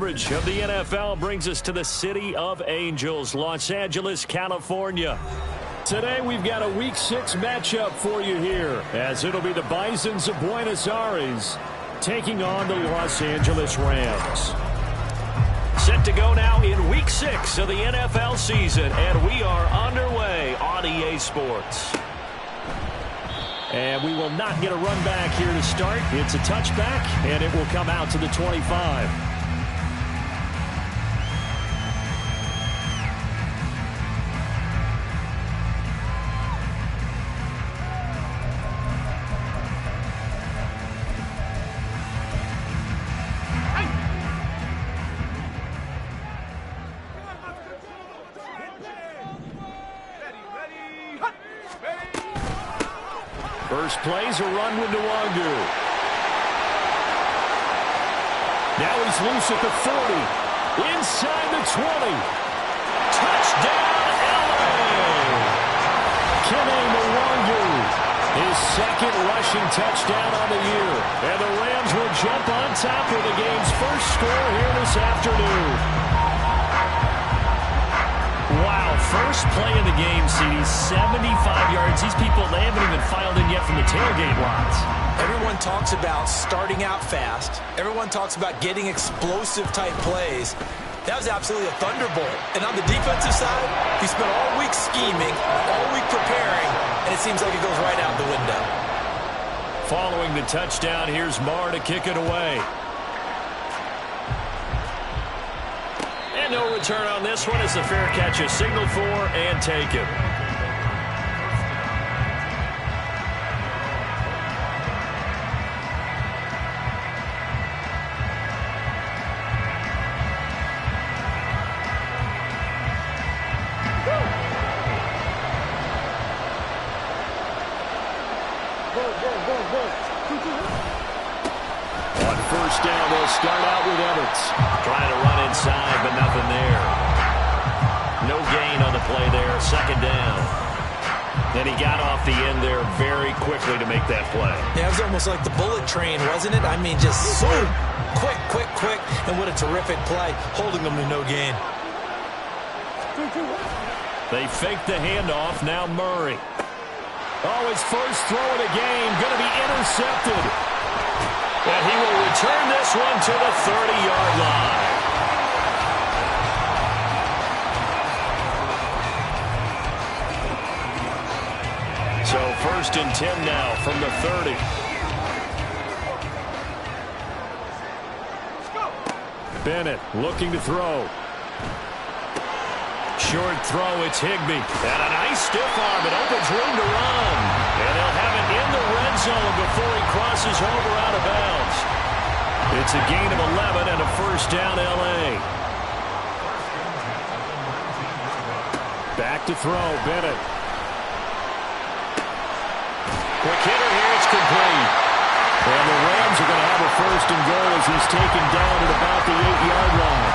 coverage of the NFL brings us to the City of Angels, Los Angeles, California. Today we've got a Week 6 matchup for you here, as it'll be the Bisons of Buenos Aires taking on the Los Angeles Rams. Set to go now in Week 6 of the NFL season, and we are underway on EA Sports. And we will not get a run back here to start. It's a touchback, and it will come out to the 25. First plays a run with Nwangu. Now he's loose at the 40. Inside the 20. Touchdown, LA! Kene Nwangu. His second rushing touchdown on the year. And the Rams will jump on top of the game's first score here this afternoon. Wow, first play of the game, CD, 75 yards. These people, they haven't even filed in yet from the tailgate lots. Everyone talks about starting out fast. Everyone talks about getting explosive-type plays. That was absolutely a thunderbolt. And on the defensive side, he spent all week scheming, all week preparing, and it seems like it goes right out the window. Following the touchdown, here's Marr to kick it away. No return on this one as the fair catch is signaled for and taken. On first down, they'll start out with Evans. Trying to run inside, but nothing there. No gain on the play there. Second down. And he got off the end there very quickly to make that play. Yeah, it was almost like the bullet train, wasn't it? I mean, just so quick. And what a terrific play, holding them to no gain. They fake the handoff. Now Murray. Oh, his first throw of the game. Going to be intercepted. And he will return this one to the 30-yard line. So first and 10 now from the 30. Bennett looking to throw. Short throw, it's Higbee. And a nice stiff arm. It opens room to run. And they'll have it in the red zone before he crosses over out of bounds. It's a gain of 11 and a first down, L.A. Back to throw, Bennett. Quick hitter here, it's complete. And the Rams are going to have a first and goal as he's taken down at about the 8-yard line.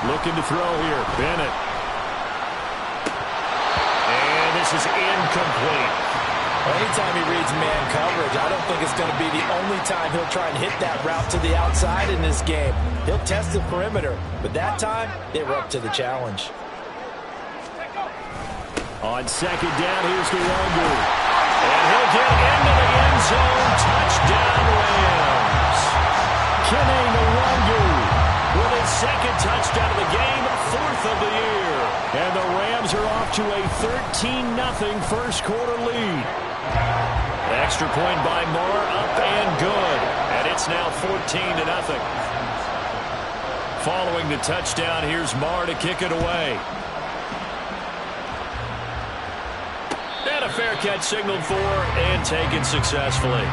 Looking to throw here, Bennett. And this is incomplete. Well, anytime he reads man coverage, I don't think it's going to be the only time he'll try and hit that route to the outside in this game. He'll test the perimeter, but that time, they were up to the challenge. On second down, here's Nwangu. And he'll get into the end zone. Touchdown, Rams. Kene Nwangu with his second touchdown of the game, fourth of the year. And the Rams are off to a 13-0 first quarter lead. Extra point by Marr, up and good. And it's now 14-0. Following the touchdown, here's Marr to kick it away. And a fair catch signaled for and taken successfully.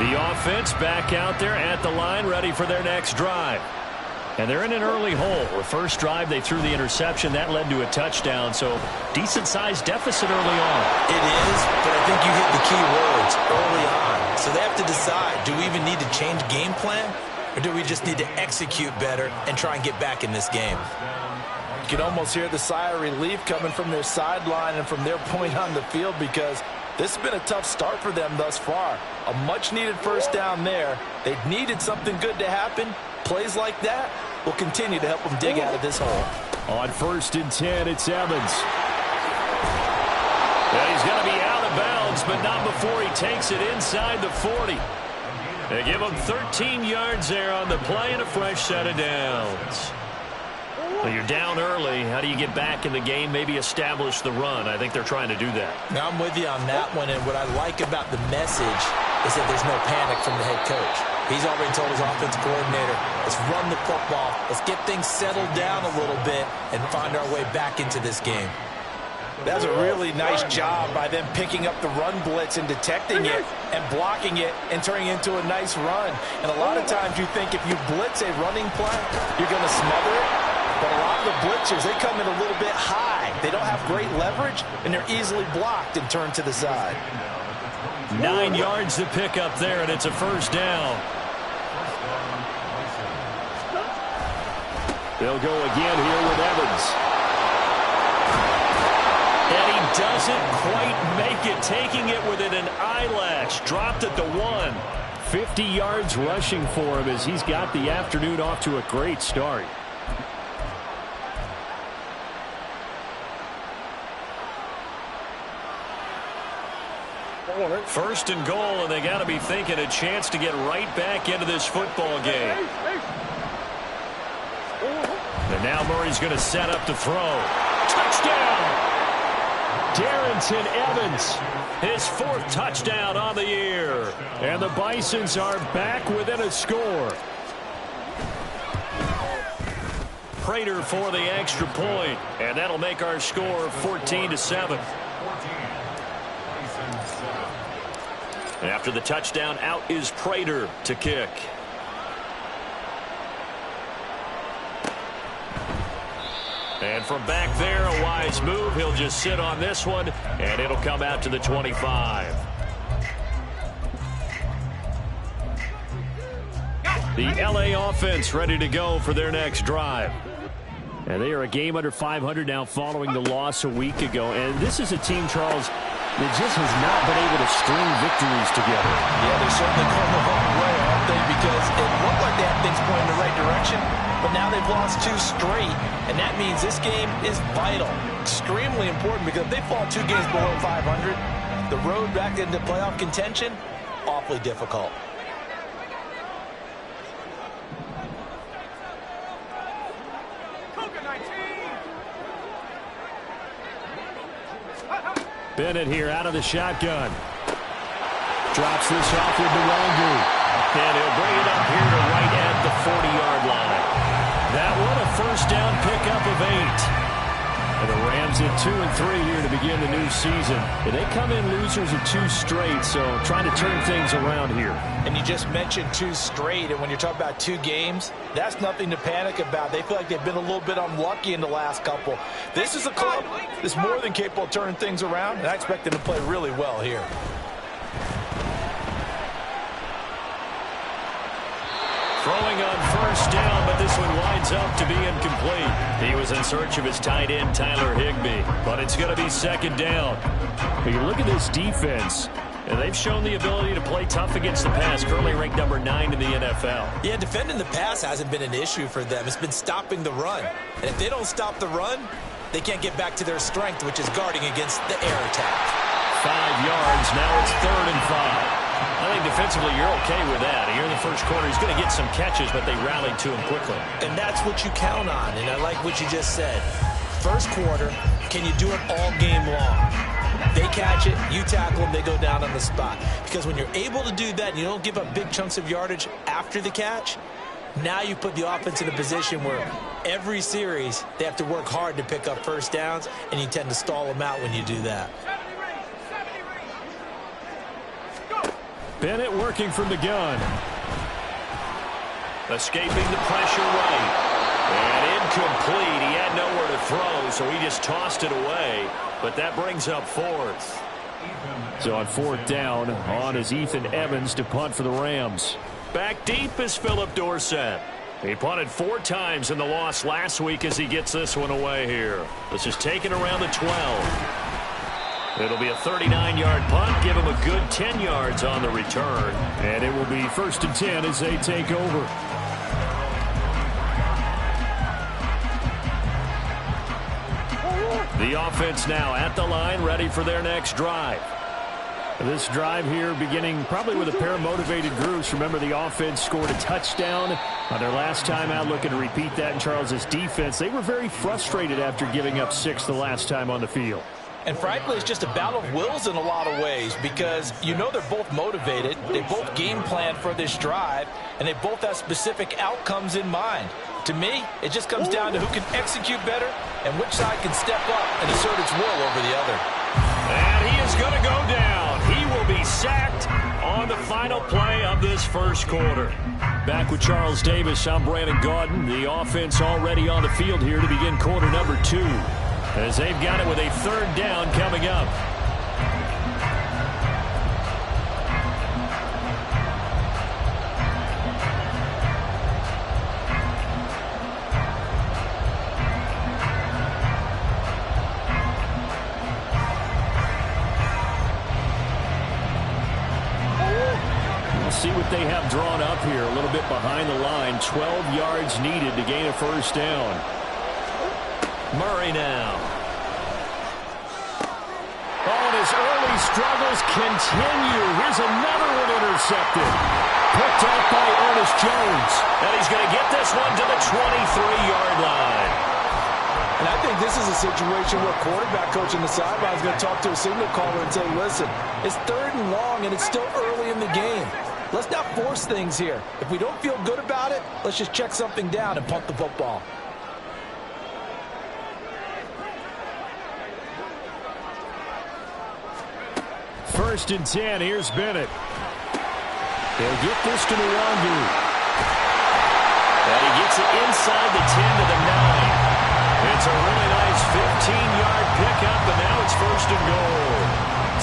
The offense back out there at the line, ready for their next drive. And they're in an early hole. The first drive, they threw the interception. That led to a touchdown, so decent-sized deficit early on. It is, but I think you hit the key words, early on. So they have to decide, do we even need to change game plan? or do we just need to execute better and try and get back in this game? You can almost hear the sigh of relief coming from their sideline and from their point on the field, because this has been a tough start for them thus far. A much-needed first down there. They've needed something good to happen. Plays like that will continue to help them dig out of this hole. On 1st and 10, it's Evans. And he's going to be out of bounds, but not before he takes it inside the 40. They give him 13 yards there on the play and a fresh set of downs. Well, you're down early. How do you get back in the game? Maybe establish the run. I think they're trying to do that. Now, I'm with you on that one, and what I like about the message is that there's no panic from the head coach. He's already told his offense coordinator, let's run the football, let's get things settled down a little bit and find our way back into this game. That's a really nice job by them picking up the run blitz and detecting it and blocking it and turning it into a nice run. And a lot of times you think if you blitz a running play, you're going to smother it. But a lot of the blitzers, they come in a little bit high. They don't have great leverage, and they're easily blocked and turned to the side. 9 yards to pick up there, and it's a first down. They'll go again here with Evans. And he doesn't quite make it, taking it within an eyelash. Dropped at the 1. 50 yards rushing for him as he's got the afternoon off to a great start. First and goal, and they got to be thinking a chance to get right back into this football game. And now Murray's going to set up to throw. Touchdown! Darrynton Evans, his 4th touchdown on the year. And the Bisons are back within a score. Prater for the extra point, and that'll make our score 14-7. After the touchdown, out is Prater to kick. And from back there, a wise move. He'll just sit on this one, and it'll come out to the 25. The LA offense ready to go for their next drive. And they are a game under 500 now following the loss a week ago. And this is a team, Charles, that just has not been able to string victories together. Yeah, they're certainly going the wrong way, aren't they? Because it looked like they had things pointing in the right direction, but now they've lost 2 straight, and that means this game is vital, extremely important, because if they fall 2 games below 500, the road back into playoff contention, awfully difficult. Bennett here out of the shotgun. Drops this off with Nwangu. And he'll bring it up here to right at the 40-yard line. That one a first down pickup of 8. And the Rams at 2-3 here to begin the new season. And they come in losers of 2 straight, so trying to turn things around here. And you just mentioned 2 straight, and when you're talking about 2 games, that's nothing to panic about. They feel like they've been a little bit unlucky in the last couple. This is a club that's more than capable of turning things around, and I expect them to play really well here. Throwing on first down, but this one winds up to be incomplete. He was in search of his tight end, Tyler Higbee, but it's going to be second down. When you look at this defense, and they've shown the ability to play tough against the pass, currently ranked number 9 in the NFL. Yeah, defending the pass hasn't been an issue for them. It's been stopping the run. And if they don't stop the run, they can't get back to their strength, which is guarding against the air attack. 5 yards, now it's 3rd and 5. I think defensively you're okay with that. Here in the first quarter, he's going to get some catches, but they rallied to him quickly. And that's what you count on, and I like what you just said. First quarter, can you do it all game long? They catch it, you tackle them, they go down on the spot. Because when you're able to do that and you don't give up big chunks of yardage after the catch, now you put the offense in a position where every series they have to work hard to pick up first downs, and you tend to stall them out when you do that. Bennett working from the gun. Escaping the pressure right. And incomplete. He had nowhere to throw, so he just tossed it away. But that brings up 4th. So on 4th down, on is Ethan Evans to punt for the Rams. Back deep is Philip Dorsett. He punted 4 times in the loss last week as he gets this one away here. This is taken around the 12. It'll be a 39-yard punt. Give him a good 10 yards on the return. And it will be 1st and 10 as they take over. The offense now at the line, ready for their next drive. This drive here beginning probably with a pair of motivated groups. Remember, the offense scored a touchdown on their last time out. Looking to repeat that in Charles's defense. They were very frustrated after giving up 6 the last time on the field. And frankly, it's just a battle of wills in a lot of ways because you know they're both motivated. They both game plan for this drive, and they both have specific outcomes in mind. To me, it just comes down to who can execute better and which side can step up and assert its will over the other. And he is going to go down. He will be sacked on the final play of this first quarter. Back with Charles Davis, I'm Brandon Gaudin. The offense already on the field here to begin quarter number 2. As they've got it with a 3rd down coming up. We'll see what they have drawn up here. A little bit behind the line. 12 yards needed to gain a 1st down. Murray now. Oh, and his early struggles continue. Here's another one intercepted. Picked off by Ernest Jones. And he's going to get this one to the 23-yard line. And I think this is a situation where quarterback coach on the sideline is going to talk to a signal caller and say, listen, it's 3rd and long and it's still early in the game. Let's not force things here. If we don't feel good about it, let's just check something down and punt the football. First and 10, here's Bennett. They'll get this to Nwangu. And he gets it inside the 10 to the 9. It's a really nice 15-yard pickup, and now it's 1st and goal.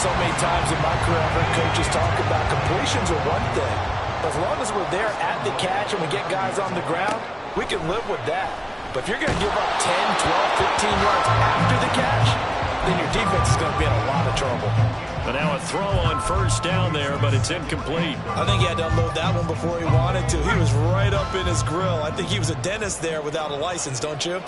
So many times in my career, I've heard coaches talk about completions are one thing. But as long as we're there at the catch and we get guys on the ground, we can live with that. But if you're going to give up 10, 12, 15 yards after the catch, then your defense is going to be in a lot of trouble. But now a throw on 1st down there, but it's incomplete. I think he had to unload that one before he wanted to. He was right up in his grill. I think he was a dentist there without a license, don't you?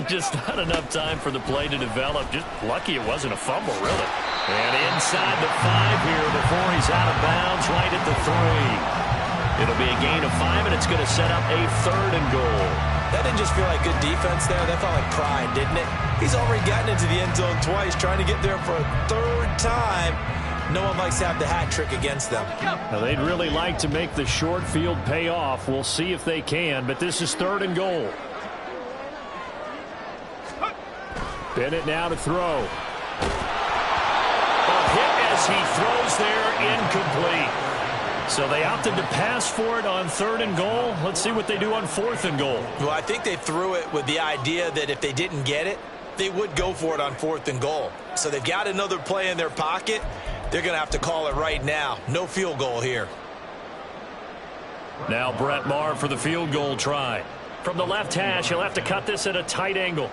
Just not enough time for the play to develop. Just lucky it wasn't a fumble, really. And inside the 5 here before he's out of bounds, right at the 3. It'll be a gain of 5, and it's going to set up a 3rd and goal. That didn't just feel like good defense there. That felt like pride, didn't it? He's already gotten into the end zone twice, trying to get there for a 3rd time. No one likes to have the hat trick against them. Now, they'd really like to make the short field pay off. We'll see if they can, but this is 3rd and goal. Bennett now to throw. A hit as he throws there, incomplete. So they opted to pass for it on 3rd and goal. Let's see what they do on 4th and goal. Well, I think they threw it with the idea that if they didn't get it, they would go for it on 4th and goal. So they've got another play in their pocket. They're going to have to call it right now. No field goal here. Now Brett Maher for the field goal try. From the left hash, he'll have to cut this at a tight angle.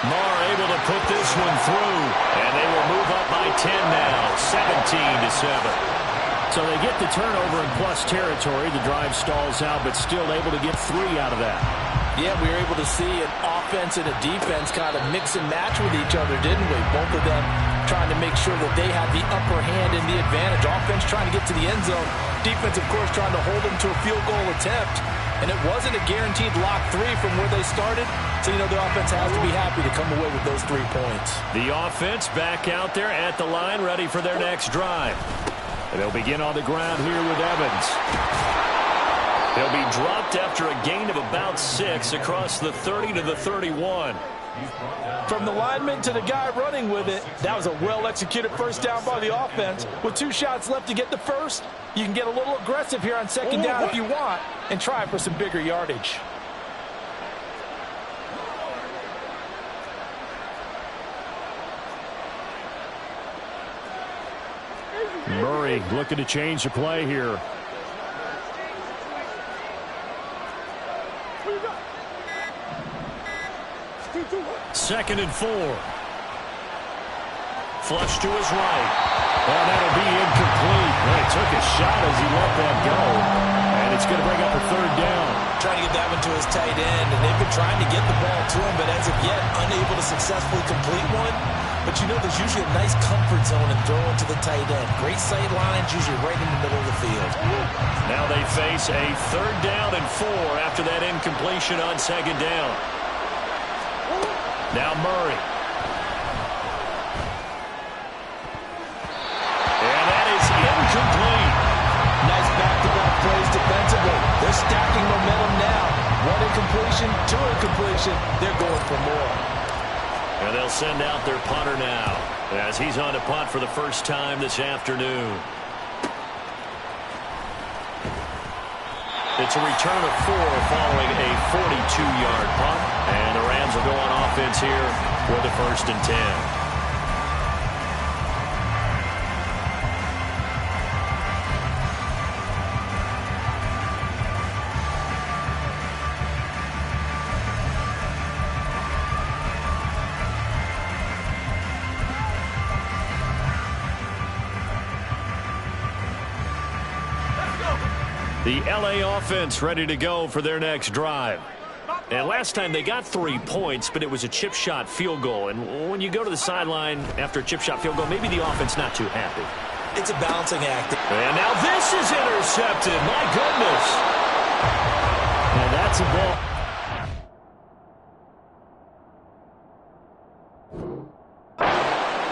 Maher able to put this one through, and they will move up by 10 now, 17-7. So they get the turnover in plus territory. The drive stalls out, but still able to get 3 out of that. Yeah, we were able to see an offense and a defense kind of mix and match with each other, didn't we? Both of them trying to make sure that they had the upper hand and the advantage. Offense trying to get to the end zone. Defense, of course, trying to hold them to a field goal attempt. And it wasn't a guaranteed lock 3 from where they started. So, you know, the offense has to be happy to come away with those 3 points. The offense back out there at the line, ready for their next drive. And they'll begin on the ground here with Evans. They'll be dropped after a gain of about 6 across the 30 to the 31. From the lineman to the guy running with it, that was a well-executed 1st down by the offense. With 2 shots left to get the 1st, you can get a little aggressive here on 2nd down if you want and try for some bigger yardage. Cincinnati looking to change the play here. Second and 4. Flush to his right. Oh, that'll be incomplete. Well, he took a shot as he let that go. And it's going to bring up a third down. Trying to get that one to his tight end, and they've been trying to get the ball to him, but as of yet, unable to successfully complete one. But you know, there's usually a nice comfort zone in throwing to the tight end. Great sight lines, usually right in the middle of the field. Now they face a third down and 4 after that incompletion on second down. Now Murray. And that is incomplete. Nice back-to-back plays defensively. They're stacking momentum now. One incompletion, two incompletion. They're going for more. And they'll send out their punter now as he's on to punt for the first time this afternoon. It's a return of 4 following a 42-yard punt. And the Rams will go on offense here with a 1st and 10. The LA offense ready to go for their next drive. And last time they got 3 points, but it was a chip shot field goal. And when you go to the sideline after a chip shot field goal, maybe the offense not too happy. It's a balancing act. And now this is intercepted. My goodness. And that's a ball.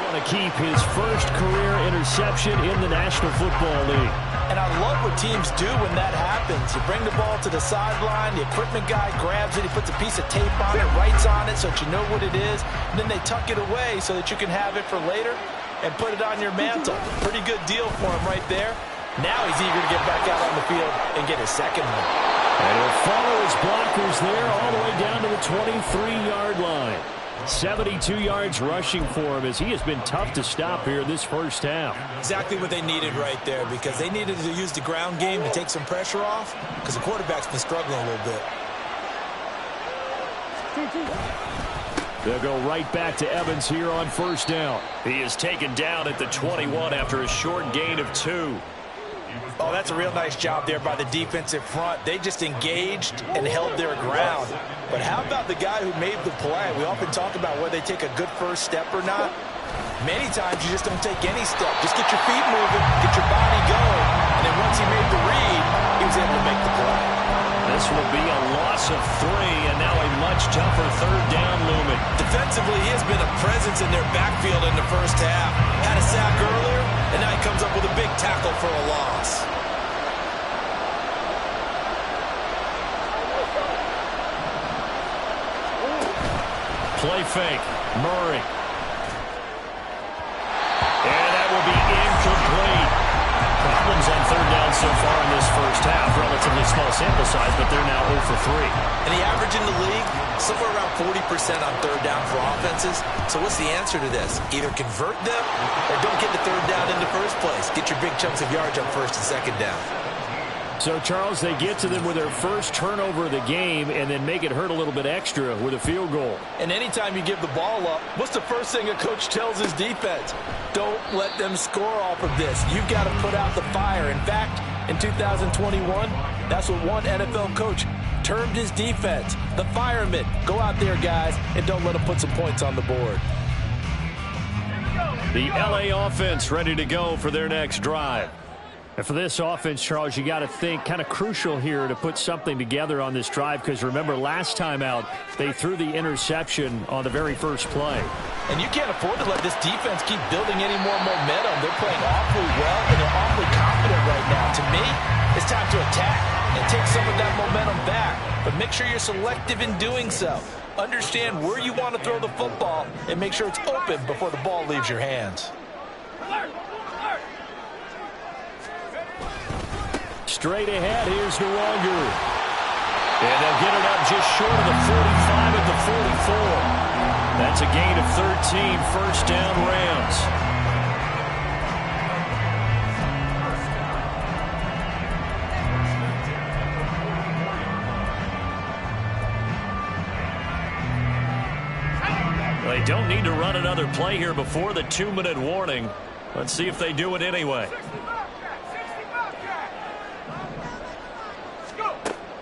Want to keep his first career interception in the National Football League. And I love what teams do when that happens. You bring the ball to the sideline, the equipment guy grabs it, he puts a piece of tape on it, writes on it so that you know what it is, and then they tuck it away so that you can have it for later and put it on your mantle. Pretty good deal for him right there. Now he's eager to get back out on the field and get his second one. And he'll follow his blockers there all the way down to the 23-yard line. 72 yards rushing for him as he has been tough to stop here this first half. Exactly what they needed right there, because they needed to use the ground game to take some pressure off, because the quarterback's been struggling a little bit. They'll go right back to Evans here on first down. He is taken down at the 21 after a short gain of 2. Oh, that's a real nice job there by the defensive front. They just engaged and held their ground. But how about the guy who made the play? We often talk about whether they take a good first step or not. Many times you just don't take any step. Just get your feet moving, get your body going, and then once he made the read, he was able to make the play. This will be a loss of 3, and now a much tougher third down looming. Defensively, he has been a presence in their backfield in the first half. Had a sack earlier, and now he comes up with a big tackle for a loss. Play fake. Murray. And that will be incomplete. Problems on third down so far in this first half. Relatively small sample size, but they're now 0 for 3. And the average in the league, somewhere around 40% on third down for offenses. So what's the answer to this? Either convert them or don't get the third down in the first place. Get your big chunks of yards on first and second down. So, Charles, they get to them with their first turnover of the game and then make it hurt a little bit extra with a field goal. And anytime you give the ball up, what's the first thing a coach tells his defense? Don't let them score off of this. You've got to put out the fire. In fact, in 2021, that's what one NFL coach termed his defense, the firemen. Go out there, guys, and don't let them put some points on the board. The LA offense ready to go for their next drive. And for this offense, Charles, you got to think kind of crucial here to put something together on this drive, because remember last time out they threw the interception on the very first play. And you can't afford to let this defense keep building any more momentum. They're playing awfully well, and they're awfully confident right now. To me, it's time to attack and take some of that momentum back. But make sure you're selective in doing so. Understand where you want to throw the football and make sure it's open before the ball leaves your hands. Straight ahead, here's Nwangu. And they'll get it up just short of the 45 at the 44. That's a gain of 13, first down Rams. don't need to run another play here before the 2-minute warning. Let's see if they do it anyway.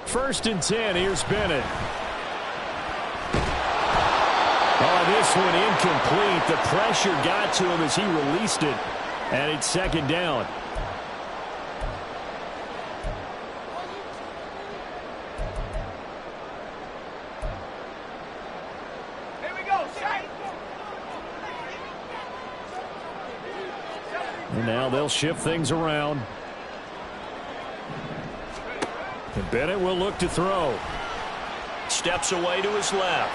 First and 10, here's Bennett. Oh, this one incomplete. The pressure got to him as he released it, and it's second down. And now they'll shift things around. And Bennett will look to throw. Steps away to his left.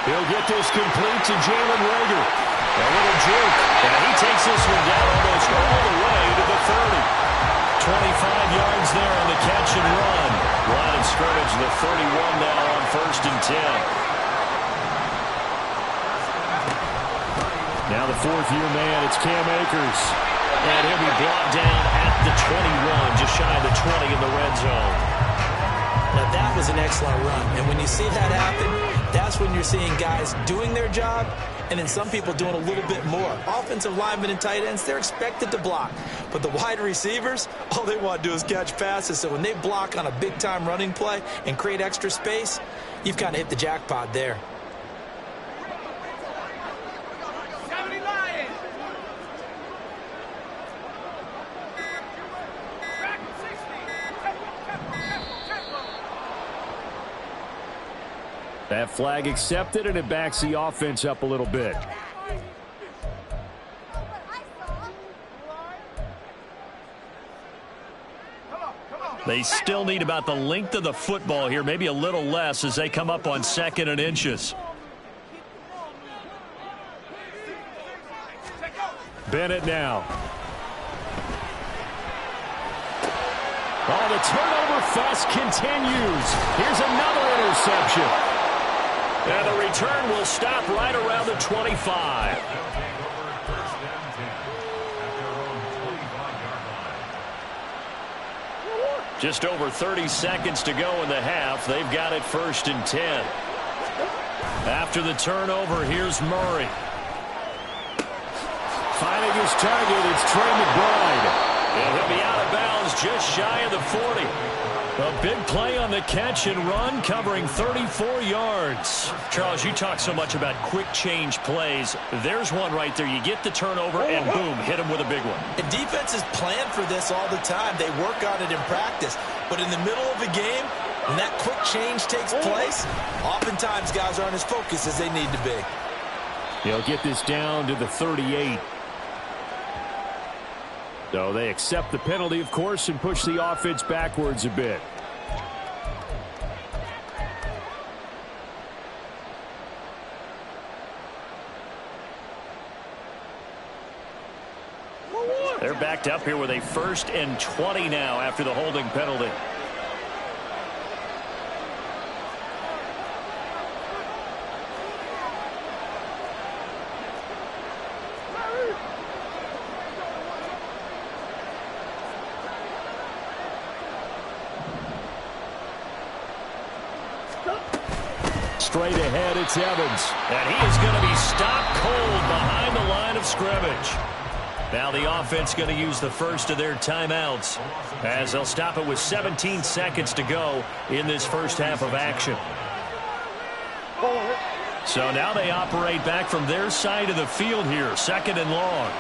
He'll get this complete to Jalen Reagor. A little juke. And he takes this one down almost all the way to the 30. 25 yards there on the catch and run. Line of scrimmage, the 31 now on first and 10. Now the fourth-year man, it's Cam Akers. And he'll be brought down at the 21, just shy of the 20 in the red zone. Now that was an excellent run. And when you see that happen, that's when you're seeing guys doing their job and then some people doing a little bit more. Offensive linemen and tight ends, they're expected to block. But the wide receivers, all they want to do is catch passes. So when they block on a big-time running play and create extra space, you've kind of hit the jackpot there. That flag accepted, and it backs the offense up a little bit. They still need about the length of the football here, maybe a little less as they come up on 2nd and inches. Bennett now. Oh, the turnover fest continues. Here's another interception. And the return will stop right around the 25. Just over 30 seconds to go in the half. They've got it first and 10. After the turnover, here's Murray. Finding his target, it's Trey McBride. And he'll be out of bounds just shy of the 40. A big play on the catch and run, covering 34 yards. Charles, you talk so much about quick change plays. There's one right there. You get the turnover, and boom, hit him with a big one. And defenses plan for this all the time. They work on it in practice. But in the middle of a game, when that quick change takes place, oftentimes guys aren't as focused as they need to be. They'll get this down to the 38. So they accept the penalty, of course, and push the offense backwards a bit. They're backed up here with a 1st and 20 now after the holding penalty. Straight ahead, it's Evans. And he is going to be stopped cold behind the line of scrimmage. Now the offense going to use the first of their timeouts as they'll stop it with 17 seconds to go in this first half of action. So now they operate back from their side of the field here, 2nd and long.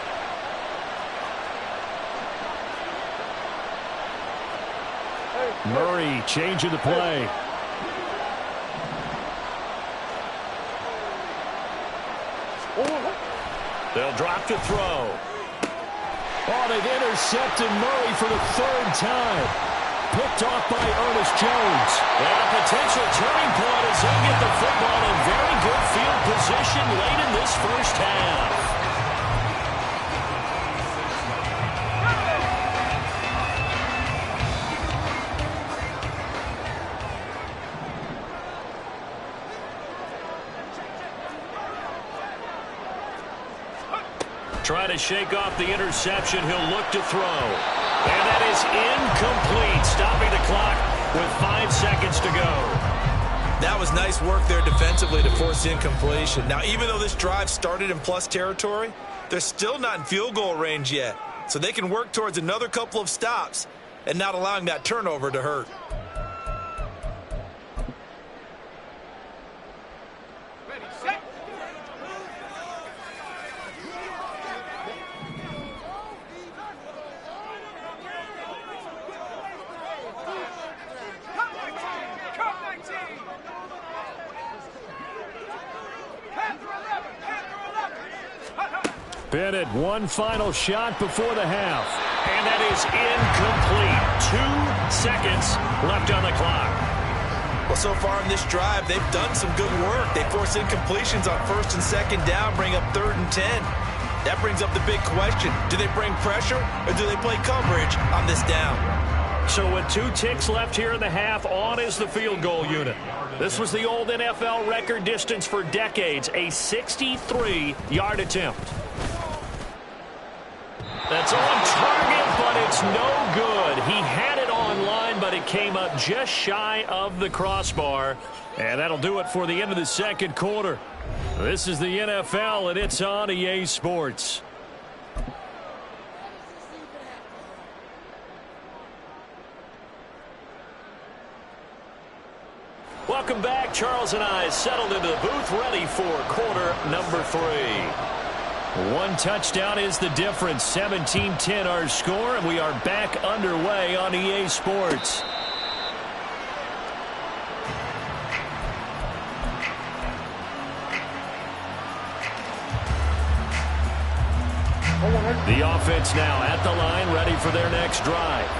Murray changing the play. They'll drop to throw. Oh, they've intercepted Murray for the 3rd time. Picked off by Ernest Jones. And a potential turning point as they get the football in very good field position late in this first half. Trying to shake off the interception. He'll look to throw. And that is incomplete, stopping the clock with 5 seconds to go. That was nice work there defensively to force the incompletion. Now, even though this drive started in plus territory, they're still not in field goal range yet. So they can work towards another couple of stops and not allowing that turnover to hurt. Bennett, one final shot before the half. And that is incomplete. 2 seconds left on the clock. Well, so far in this drive, they've done some good work. They force incompletions on 1st and 2nd down, bring up 3rd and 10. That brings up the big question. Do they bring pressure or do they play coverage on this down? So with 2 ticks left here in the half, on is the field goal unit. This was the old NFL record distance for decades, a 63-yard attempt. That's on target, but it's no good. He had it on line, but it came up just shy of the crossbar. And that'll do it for the end of the 2nd quarter. This is the NFL, and it's on EA Sports. Welcome back. Charles and I settled into the booth, ready for quarter number 3. 1 touchdown is the difference. 17-10 our score, and we are back underway on EA Sports. The offense now at the line, ready for their next drive.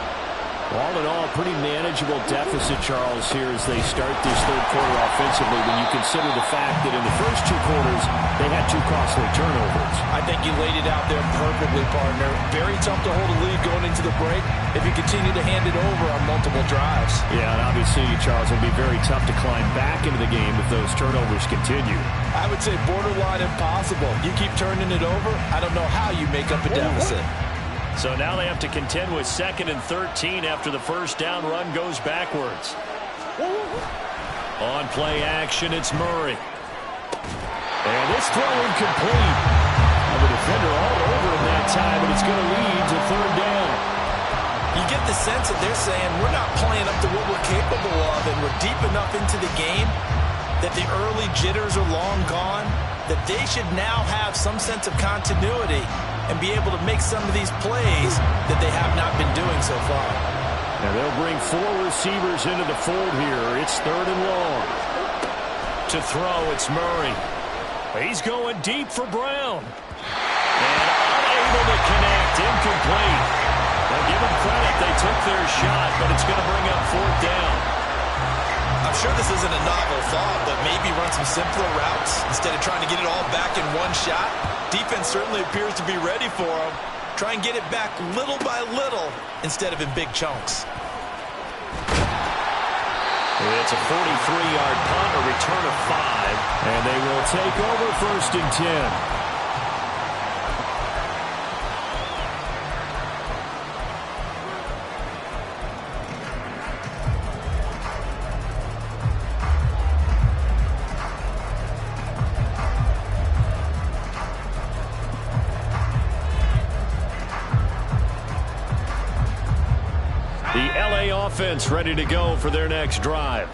All in all, pretty manageable deficit, Charles, here as they start this 3rd quarter offensively when you consider the fact that in the first 2 quarters, they had 2 costly turnovers. I think you laid it out there perfectly, partner. Very tough to hold a lead going into the break if you continue to hand it over on multiple drives. Yeah, and obviously, Charles, it'll be very tough to climb back into the game if those turnovers continue. I would say borderline impossible. You keep turning it over, I don't know how you make up a deficit. So now they have to contend with 2nd and 13 after the first down run goes backwards. On play action, it's Murray. And this throw incomplete. The defender all over him that time, but it's going to lead to 3rd down. You get the sense that they're saying we're not playing up to what we're capable of, and we're deep enough into the game that the early jitters are long gone, that they should now have some sense of continuity and be able to make some of these plays that they have not been doing so far. Now they'll bring 4 receivers into the fold here. It's 3rd and long. To throw, it's Murray. He's going deep for Brown. And unable to connect, incomplete. Now give them credit, they took their shot, but it's going to bring up 4th down. I'm sure this isn't a novel thought, but maybe run some simpler routes instead of trying to get it all back in one shot. Defense certainly appears to be ready for them. Try and get it back little by little instead of in big chunks. It's a 43-yard punt, a return of 5, and they will take over 1st and 10. Offense ready to go for their next drive.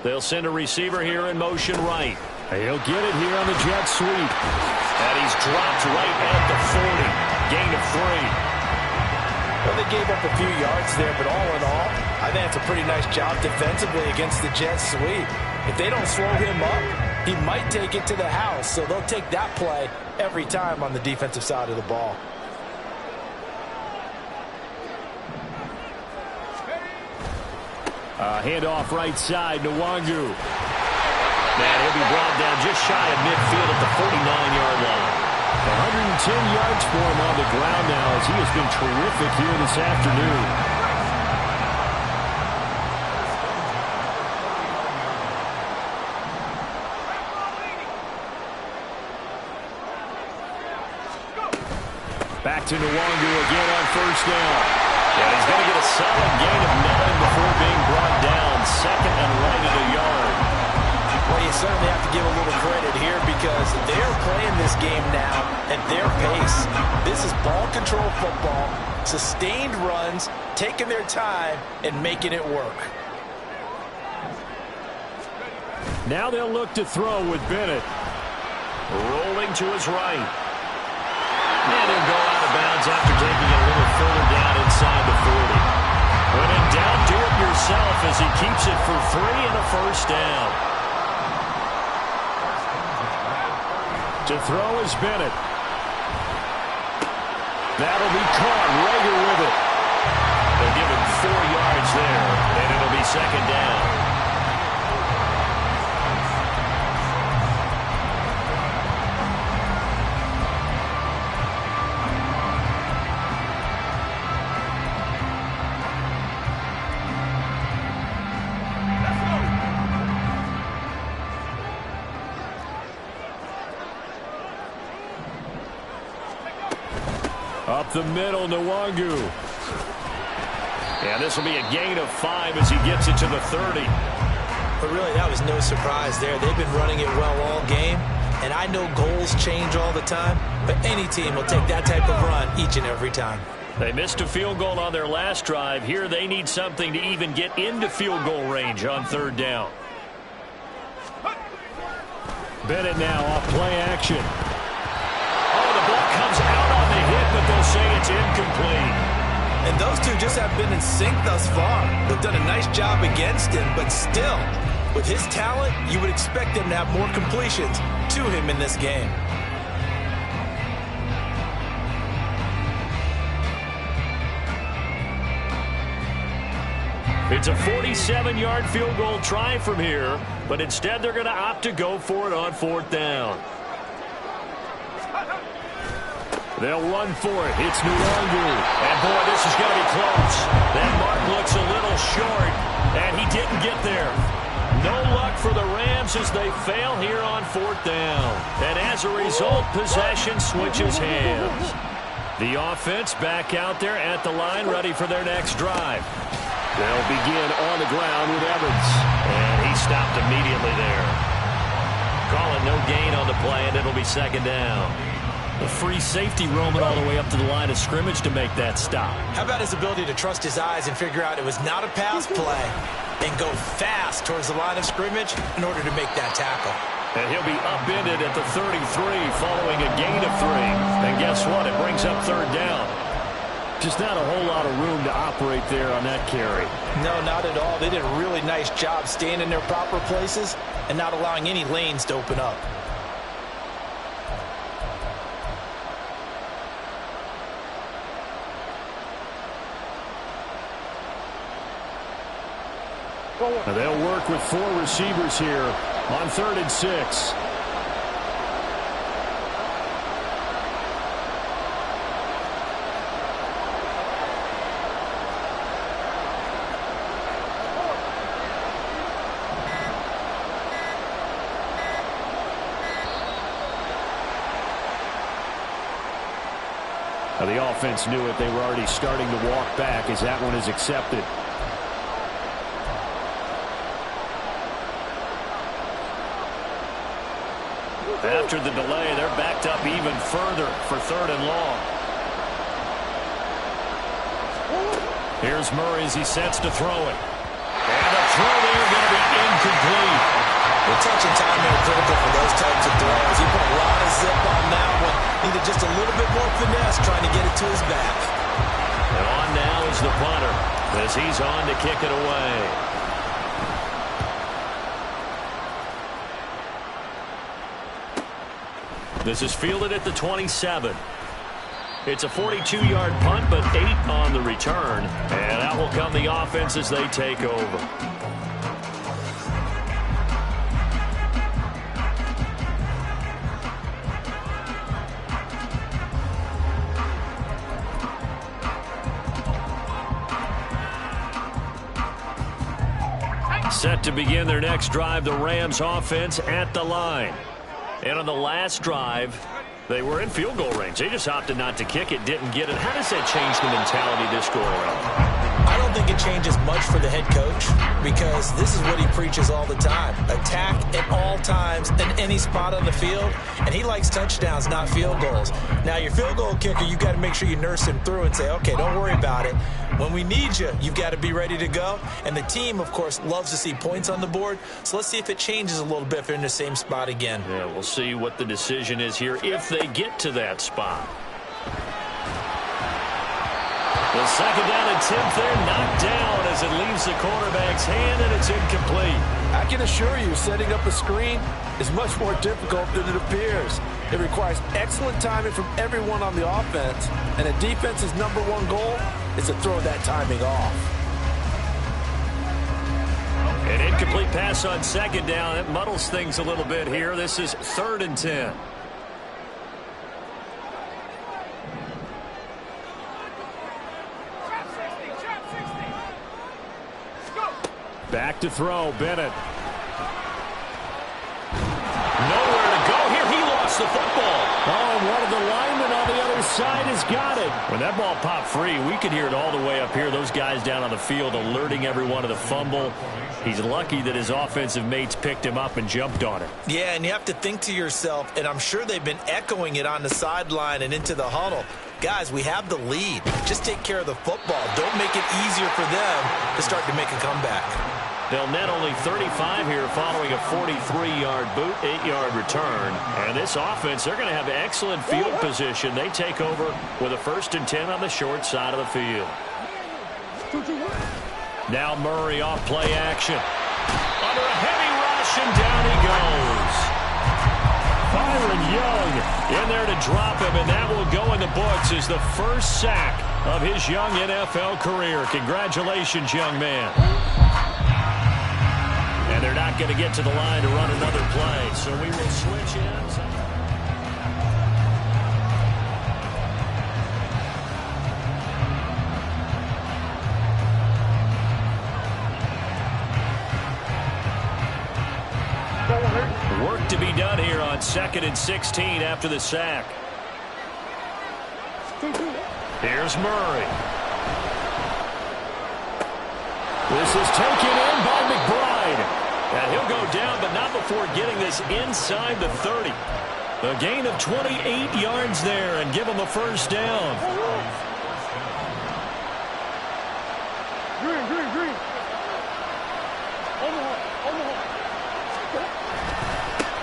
They'll send a receiver here in motion right. He'll get it here on the jet sweep. And he's dropped right at the 40. Gain of 3. Well, they gave up a few yards there, but all in all, I think it's a pretty nice job defensively against the jet sweep. If they don't slow him up, he might take it to the house, so they'll take that play every time on the defensive side of the ball. Handoff right side, Nwangu. And he'll be brought down just shy of midfield at the 49-yard line. 110 yards for him on the ground now as he has been terrific here this afternoon. Back to Nwangu again on 1st down. And he's going to get a solid gain of 9 before being brought down. Second and right at a yard. Well, you certainly have to give a little credit here because they're playing this game now at their pace. This is ball control football, sustained runs, taking their time and making it work. Now they'll look to throw with Bennett. Rolling to his right. And he'll go out of bounds after taking it a little further down inside the 40. When in doubt, do it yourself as he keeps it for 3 and a first down. To throw is Bennett. That'll be caught. Rager with it. They'll give him 4 yards there, and it'll be second down. Up the middle, Nwangu. And this will be a gain of 5 as he gets it to the 30. But really, that was no surprise there. They've been running it well all game. And I know goals change all the time, but any team will take that type of run each and every time. They missed a field goal on their last drive. Here they need something to even get into field goal range on third down. Bennett now off play action. Oh, the ball comes out on the hit, but they'll say it's incomplete. And those two just have been in sync thus far. They've done a nice job against him, but still, with his talent, you would expect him to have more completions to him in this game. It's a 47-yard field goal try from here, but instead they're going to opt to go for it on fourth down. They'll run for it. It's Nwangu. And, boy, this is going to be close. That mark looks a little short, and he didn't get there. No luck for the Rams as they fail here on fourth down. And as a result, possession switches hands. The offense back out there at the line, ready for their next drive. They'll begin on the ground with Evans. And he stopped immediately there. Calling no gain on the play, and it'll be second down. The free safety roaming all the way up to the line of scrimmage to make that stop. How about his ability to trust his eyes and figure out it was not a pass play and go fast towards the line of scrimmage in order to make that tackle. And he'll be upended at the 33 following a gain of 3. And guess what? It brings up third down. Just not a whole lot of room to operate there on that carry. No, not at all. They did a really nice job staying in their proper places and not allowing any lanes to open up. Now they'll work with 4 receivers here on 3rd and 6. Now the offense knew it. They were already starting to walk back as that one is accepted. After the delay, they're backed up even further for 3rd and long. Here's Murray as he sets to throw it. And the throw there going to be incomplete. The touch and time are critical for those types of throws. He put a lot of zip on that one. Needed just a little bit more finesse trying to get it to his back. And on now is the punter as he's on to kick it away. This is fielded at the 27. It's a 42-yard punt, but 8 on the return. And that will come the offense as they take over. Set to begin their next drive, the Rams offense at the line. And on the last drive, They were in field goal range. They just opted not to kick it, didn't get it. How does that change the mentality this go around? I don't think it changes much for the head coach because this is what he preaches all the time. Attack at all times in any spot on the field, and he likes touchdowns, not field goals. Now, your field goal kicker, you got to make sure you nurse him through and say, okay, don't worry about it. When we need you, you've got to be ready to go. And the team, of course, loves to see points on the board. So let's see if it changes a little bit if they're in the same spot again. Yeah, we'll see what the decision is here if they get to that spot. The second down and 10th there, knocked down as it leaves the quarterback's hand, and it's incomplete. I can assure you, setting up a screen is much more difficult than it appears. It requires excellent timing from everyone on the offense, and a defense's number one goal is to throw that timing off. An incomplete pass on second down. It muddles things a little bit here. This is 3rd and 10. Back to throw, Bennett. Nowhere to go here. He lost the football. Oh, and one of the linemen on the other side has got it. When that ball popped free, we could hear it all the way up here. Those guys down on the field alerting everyone to the fumble. He's lucky that his offensive mates picked him up and jumped on it. Yeah, and you have to think to yourself, and I'm sure they've been echoing it on the sideline and into the huddle. Guys, we have the lead. Just take care of the football. Don't make it easier for them to start to make a comeback. They'll net only 35 here following a 43-yard boot, 8-yard return. And this offense, they're going to have excellent field position. They take over with a 1st and 10 on the short side of the field. Now Murray off play action. Under a heavy rush, and down he goes. Byron Young in there to drop him, and that will go in the books as the first sack of his young NFL career. Congratulations, young man. And they're not going to get to the line to run another play, so we will switch ends. Work to be done here on 2nd and 16 after the sack. Here's Murray. This is taken in by McBride. And he'll go down, but not before getting this inside the 30. A gain of 28 yards there and give him a first down. Green.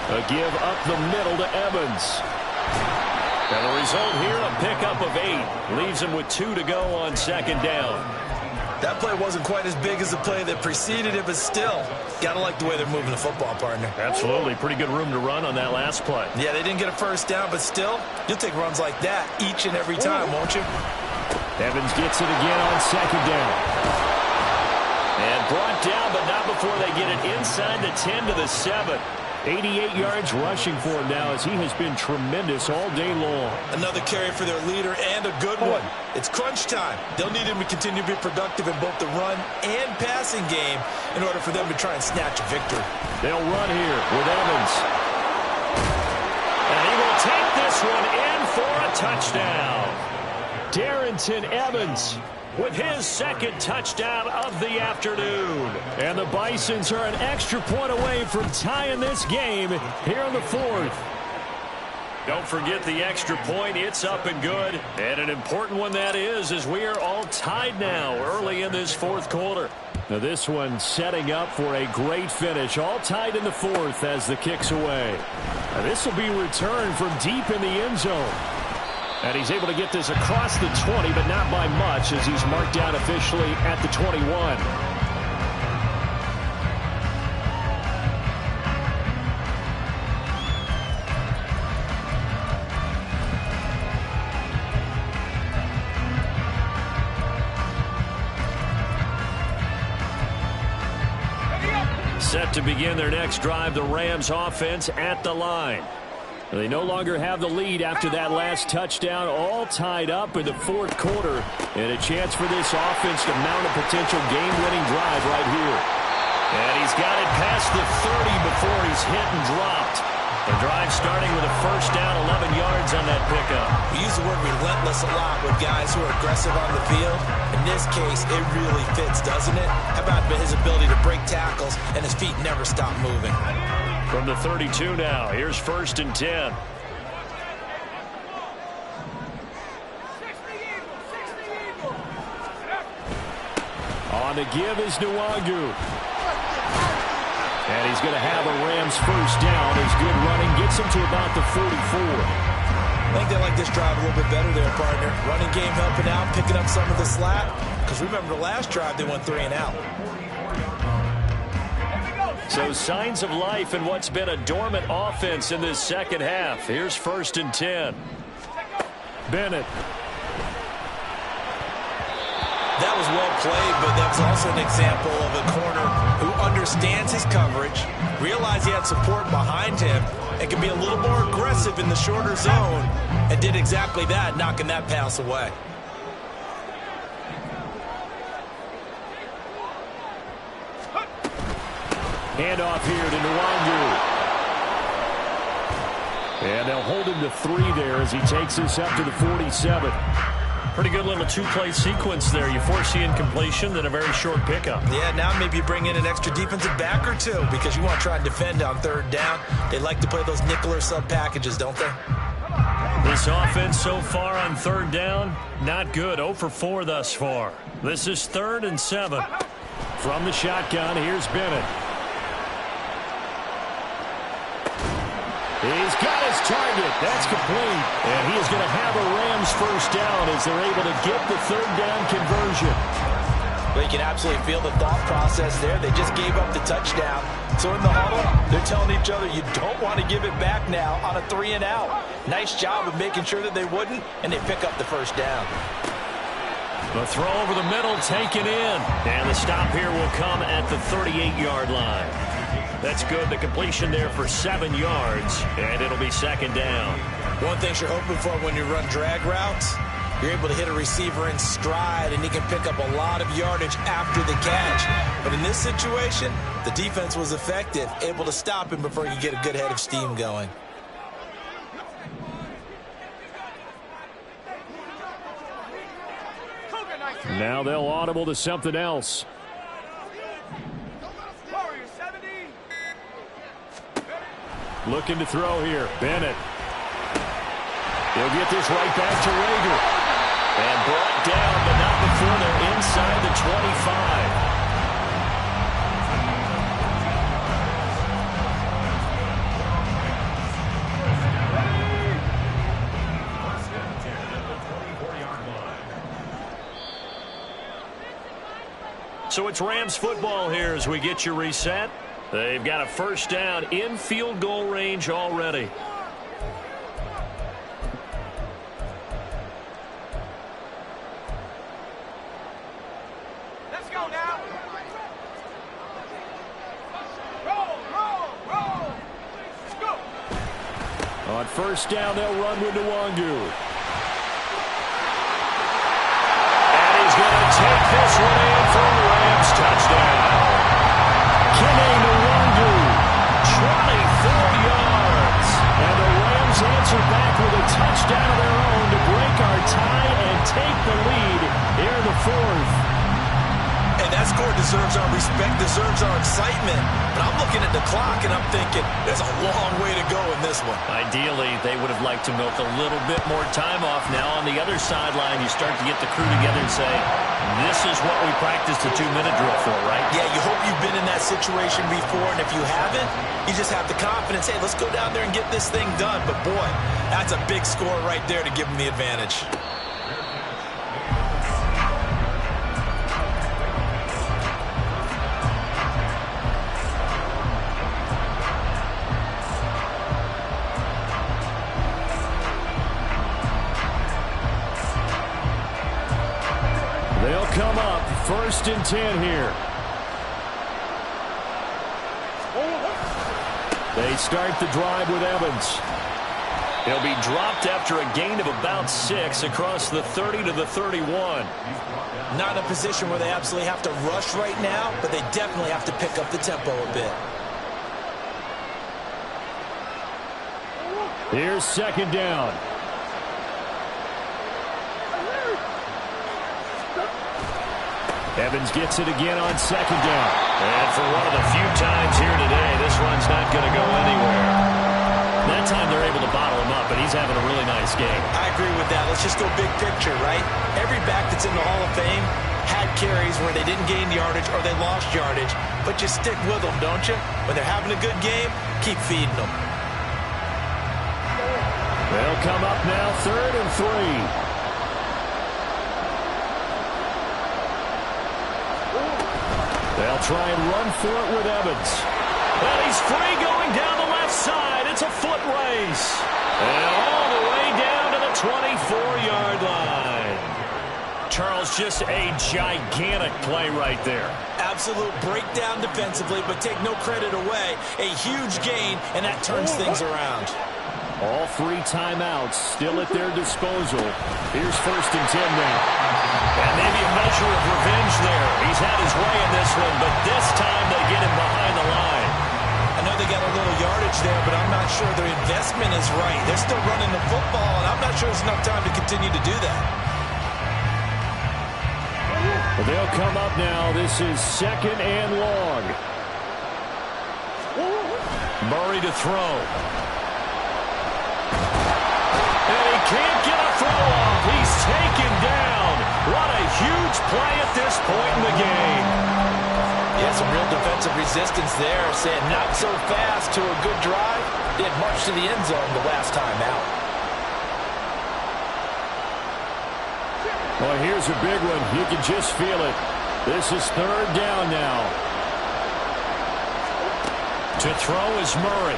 A give up the middle to Evans. And the result here, a pickup of 8. Leaves him with 2 to go on 2nd down. That play wasn't quite as big as the play that preceded it, but still, got to like the way they're moving the football, partner. Absolutely. Pretty good room to run on that last play. Yeah, they didn't get a first down, but still, you'll take runs like that each and every time, won't you? Evans gets it again on 2nd down. And brought down, but not before they get it inside the 10 to the 7. 88 yards rushing for him now as he has been tremendous all day long. Another carry for their leader and a good one. It's crunch time. They'll need him to continue to be productive in both the run and passing game in order for them to try and snatch a victory. They'll run here with Evans. And he will take this one in for a touchdown. Darrynton Evans with his 2nd touchdown of the afternoon. And the Bisons are an extra point away from tying this game here in the 4th. Don't forget the extra point. It's up and good. And an important one that is, as we are all tied now early in this 4th quarter. Now this one setting up for a great finish. All tied in the 4th as the kick's away. Now this will be returned from deep in the end zone. And he's able to get this across the 20, but not by much as he's marked down officially at the 21. Set to begin their next drive, the Rams offense at the line. They no longer have the lead after that last touchdown, all tied up in the 4th quarter. And a chance for this offense to mount a potential game-winning drive right here. And he's got it past the 30 before he's hit and dropped. The drive starting with a first down, 11 yards on that pickup. We use the word relentless a lot with guys who are aggressive on the field. In this case, it really fits, doesn't it? How about his ability to break tackles and his feet never stop moving? From the 32 now, here's 1st and 10. On the give is Nwangu. And he's going to have a Rams first down. His good running gets him to about the 44. I think they like this drive a little bit better there, partner. Running game helping out, picking up some of the slack. Because remember the last drive, they went 3 and out. So signs of life in what's been a dormant offense in this second half. Here's 1st and 10. Bennett. That was well played, but that was also an example of a corner who understands his coverage, realized he had support behind him, and can be a little more aggressive in the shorter zone, and did exactly that, knocking that pass away. Handoff here to Nwangu. And they'll hold him to 3 there as he takes this up to the 47. Pretty good little 2-play sequence there. You force the incompletion, then a very short pickup. Yeah, now maybe you bring in an extra defensive back or 2 because you want to try and defend on 3rd down. They like to play those nickel or sub packages, don't they? This offense so far on 3rd down, not good. 0 for 4 thus far. This is 3rd and 7. From the shotgun, here's Bennett. He's got his target. That's complete. And he is going to have a Rams first down as they're able to get the 3rd down conversion. Well, you can absolutely feel the thought process there. They just gave up the touchdown. So in the huddle, they're telling each other, you don't want to give it back now on a 3 and out. Nice job of making sure that they wouldn't, and they pick up the first down. The throw over the middle taken in. And the stop here will come at the 38-yard line. That's good. The completion there for 7 yards, and it'll be 2nd down. One thing you're hoping for when you run drag routes, you're able to hit a receiver in stride, and he can pick up a lot of yardage after the catch. But in this situation, the defense was effective, able to stop him before he could get a good head of steam going. Now they'll audible to something else. Looking to throw here. Bennett. He'll get this right back to Rager. And brought down, but not before they're inside the 25. So it's Rams football here as we get you reset. They've got a first down in field goal range already. Let's go now. Roll. Let's go. On first down, they'll run with Nwangu. And he's going to take this one in for a Rams touchdown. Kene Nwangu, 24 yards. And the Rams answer back with a touchdown of their own to break our tie and take the lead here in the 4th. And that score deserves our respect, deserves our excitement. But I'm looking at the clock, and I'm thinking there's a long way to go in this one. Ideally, they would have liked to milk a little bit more time off. Now on the other sideline, you start to get the crew together and say, this is what we practiced the 2-minute drill for, right? Yeah, you hope you've been in that situation before, and if you haven't, you just have the confidence, hey, let's go down there and get this thing done. But boy, that's a big score right there to give them the advantage. They'll come up 1st and 10 here. They start the drive with Evans. He'll be dropped after a gain of about 6 across the 30 to the 31. Not in a position where they absolutely have to rush right now, but they definitely have to pick up the tempo a bit. Here's second down. Evans gets it again on second down. And for one of the few times here today, this run's not going to go anywhere. That time they're able to bottle him up, and he's having a really nice game. I agree with that. Let's just go big picture, right? Every back that's in the Hall of Fame had carries where they didn't gain yardage or they lost yardage, but you stick with them, don't you? When they're having a good game, keep feeding them. They'll come up now, 3rd and 3. They'll try and run for it with Evans. Well, he's free going down the left side. It's a foot race. And all the way down to the 24-yard line. Charles, just a gigantic play right there. Absolute breakdown defensively, but take no credit away. A huge gain, and that turns things around. All 3 timeouts still at their disposal. Here's 1st and 10 now. And maybe a measure of revenge there. He's had his way in this one, but this time they get him behind the line. I know they got a little yardage there, but I'm not sure their investment is right. They're still running the football, and I'm not sure there's enough time to continue to do that. Well, they'll come up now. This is 2nd and long. Murray to throw. And he can't get a throw off. He's taken down. What a huge play at this point in the game. Yeah, some real defensive resistance there. Saying not so fast to a good drive. Did march to the end zone the last time out. Well, here's a big one. You can just feel it. This is 3rd down now. To throw is Murray.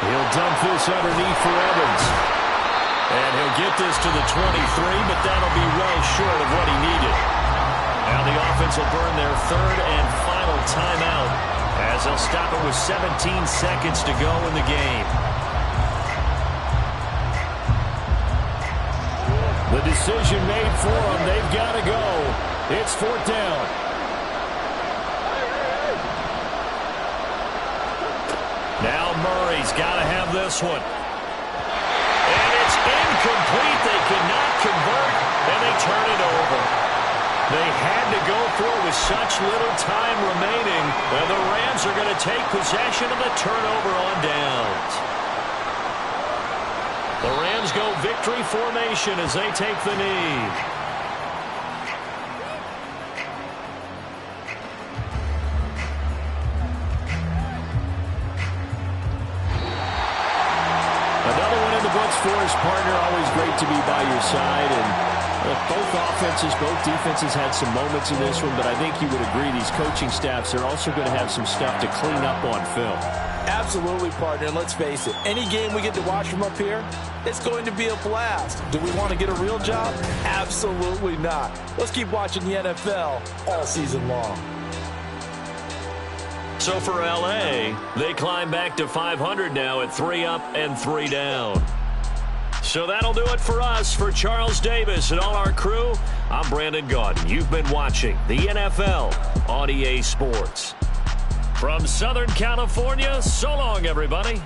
He'll dump this underneath for Evans. And he'll get this to the 23, but that'll be well short of what he needed. Now the offense will burn their 3rd and final timeout as they'll stop it with 17 seconds to go in the game. The decision made for them. They've got to go. It's 4th down. Now Murray's got to have this one. And it's incomplete. They cannot convert, and they turn it over. They had to go for it with such little time remaining, and the Rams are going to take possession of the turnover on downs. The Rams go victory formation as they take the knee. For his partner, always great to be by your side. And both offenses, both defenses had some moments in this one, but I think you would agree these coaching staffs are also going to have some stuff to clean up on film. Absolutely, partner. And let's face it, any game we get to watch from up here, it's going to be a blast. Do we want to get a real job? Absolutely not. Let's keep watching the NFL all season long. So for L.A., they climb back to 500 now at 3 up and 3 down. So that'll do it for us. For Charles Davis and all our crew, I'm Brandon Gaudin. You've been watching the NFL on EA Sports. From Southern California, so long, everybody.